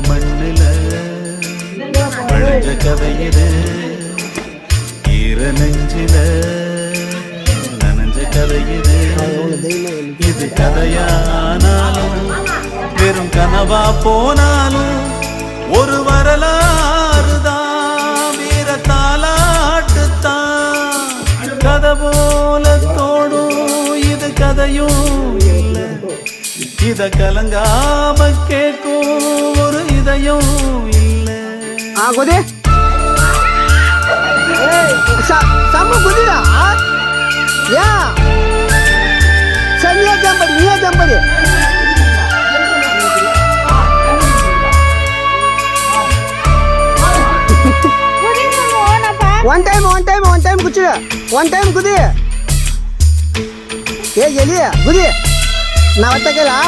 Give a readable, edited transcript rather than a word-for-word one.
மண்ணில வளைஞ்ச கதையிது ஈர நெஞ்சில நனைஞ்ச கதையிது இது கதையானாலும் வெறும் கனவா போனாலும் ஒரு வரலாறுதான் வீர தாலாட்டுத்தான் கதை போல தோடும் இது கதையும் இல்லை இத கலங்காம கேட்கும் ஒரு இதயம் இல்லை கொதி செம்ம குதிடா ஏன் சரி நீயே ஜம்படி ஒன் டைம் குச்சிடு ஒன் டைம் குதி ஏ எலிய குதி நான் வட்டக்கலா